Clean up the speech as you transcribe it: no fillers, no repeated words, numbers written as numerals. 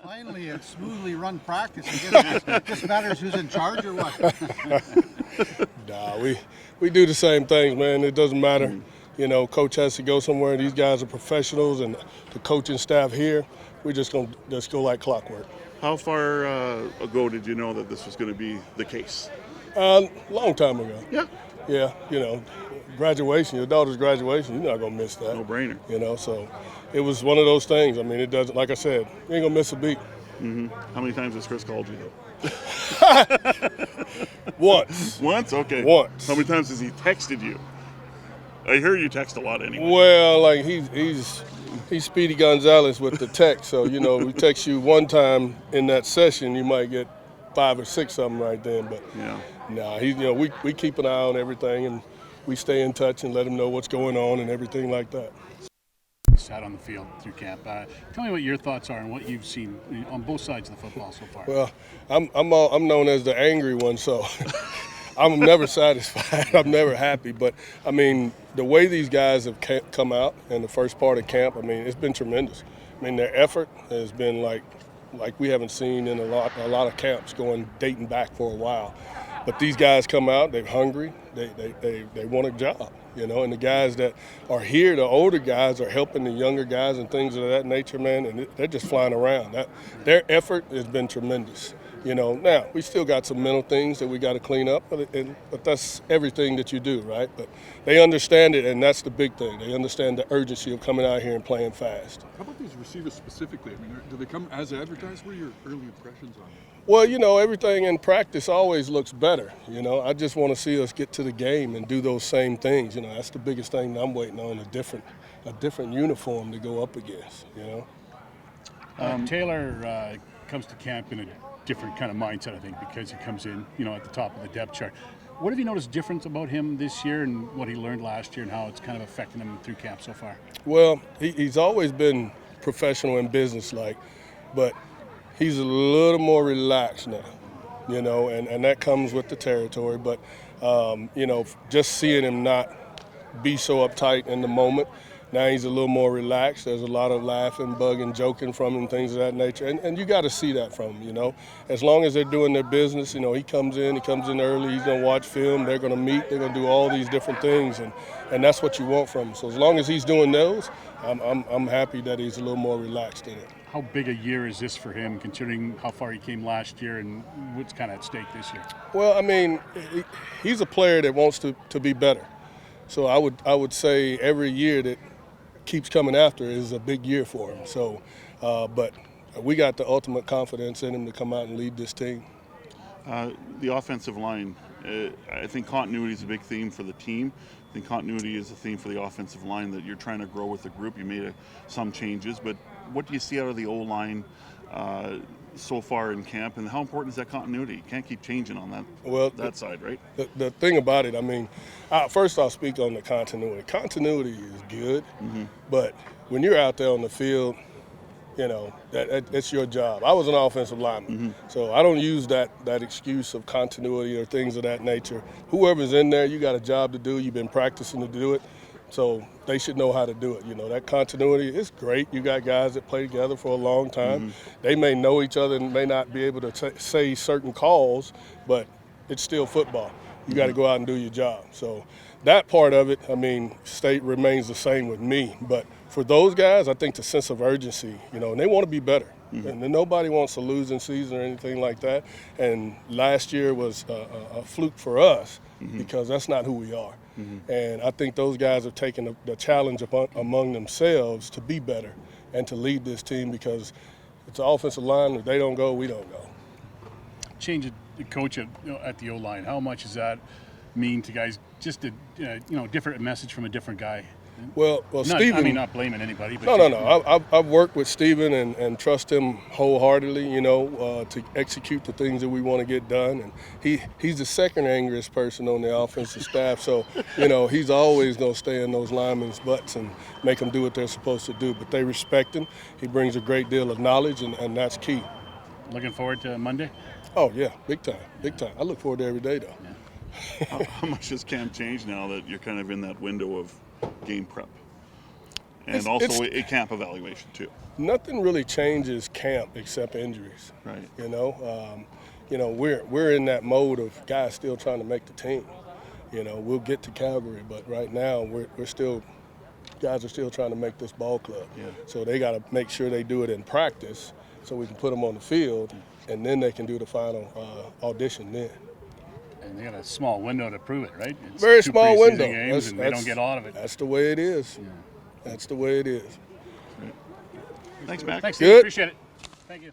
Finally, a smoothly run practice. I guess it just matters who's in charge or what. Nah, we do the same things, man. It doesn't matter. You know, coach has to go somewhere. These guys are professionals, and the coaching staff here, we're just going to just go like clockwork. How far ago did you know that this was going to be the case? Long time ago. Yeah. Yeah, you know, graduation, your daughter's graduation, you're not going to miss that. No brainer. You know, so it was one of those things. I mean, it doesn't, like I said, you ain't going to miss a beat. Mm-hmm. How many times has Chris called you, though? Once. Once? Okay. Once. How many times has he texted you? I hear you text a lot anyway. Well, like he's Speedy Gonzalez with the text. So, you know, we text you one time in that session, you might get 5 or 6 of them right then. But yeah. Nah, you know, we keep an eye on everything, and we stay in touch and let him know what's going on and everything like that. Sat on the field through camp. Tell me what your thoughts are and what you've seen on both sides of the football so far. Well, I'm known as the angry one, so I'm never satisfied. I'm never happy. But I mean, the way these guys have come out in the first part of camp, I mean, it's been tremendous. I mean, their effort has been like we haven't seen in a lot of camps dating back for a while. But these guys come out, they're hungry, they want a job, you know, and the guys that are here, the older guys are helping the younger guys and things of that nature, man, and they're just flying around. Their effort has been tremendous. You know, now we still got some mental things that we got to clean up, but that's everything that you do, right? But they understand it, and that's the big thing. They understand the urgency of coming out here and playing fast. How about these receivers specifically? I mean, do they come as advertised? What are your early impressions on them? Well, you know, everything in practice always looks better. You know, I just want to see us get to the game and do those same things. You know, that's the biggest thing that I'm waiting on, a different uniform to go up against, you know. Taylor comes to camp in a different kind of mindset, I think, because he comes in, you know, at the top of the depth chart. What have you noticed different about him this year and what he learned last year and how it's kind of affecting him through camp so far? Well, he's always been professional and businesslike, but he's a little more relaxed now, you know, and that comes with the territory. But, you know, just seeing him not be so uptight in the moment, now he's a little more relaxed. There's a lot of laughing, bugging, joking from him, things of that nature. And you got to see that from him, you know. As long as they're doing their business, you know, he comes in early, he's going to watch film, they're going to meet, they're going to do all these different things, and that's what you want from him. So as long as he's doing those, I'm happy that he's a little more relaxed in it. How big a year is this for him, considering how far he came last year and what's kind of at stake this year? Well, I mean, he's a player that wants to be better. So I would say every year that keeps coming after is a big year for him. So, but we got the ultimate confidence in him to come out and lead this team. The offensive line, I think continuity is a big theme for the team. I think continuity is a theme for the offensive line that you're trying to grow with the group. You made some changes, but what do you see out of the O-line so far in camp, and how important is that continuity? You can't keep changing on that side, right? The thing about it, I mean, first I'll speak on the continuity. Continuity is good, but when you're out there on the field, you know, that's your job. I was an offensive lineman, so I don't use that excuse of continuity or things of that nature. Whoever's in there, you got a job to do. You've been practicing to do it, so they should know how to do it. You know, that continuity is great. You got guys that play together for a long time. They may know each other and may not be able to say certain calls, but it's still football. You got to go out and do your job. So that part of it, I mean, remains the same with me. But for those guys, I think the sense of urgency, you know, and they want to be better. And nobody wants a losing season or anything like that. And last year was a fluke for us because that's not who we are. And I think those guys have taken the challenge among themselves to be better and to lead this team, because it's an offensive line. If they don't go, we don't go. Change the coach at the O-line. How much does that mean to guys? Just a different message from a different guy. Well, Stephen. I mean, not blaming anybody. But No. I've worked with Stephen and trust him wholeheartedly, you know, to execute the things that we want to get done. And he's the second angriest person on the offensive staff. So, you know, he's always going to stay in those linemen's butts and make them do what they're supposed to do. But they respect him. He brings a great deal of knowledge, and that's key. Looking forward to Monday? Oh, yeah, big time. I look forward to every day, though. Yeah. How much has camp changed now that you're kind of in that window of game prep? And also a camp evaluation too. Nothing really changes camp except injuries. Right. You know, we're in that mode of guys still trying to make the team. You know, we'll get to Calgary, but right now guys are still trying to make this ball club. Yeah. So they got to make sure they do it in practice so we can put them on the field, and then they can do the final audition then. And they got a small window to prove it, right? It's Very 2 small preseason window. games, and they don't get a lot of it. That's the way it is. That's the way it is. Thanks, Mac. Thanks, Steve. Good. Appreciate it. Thank you.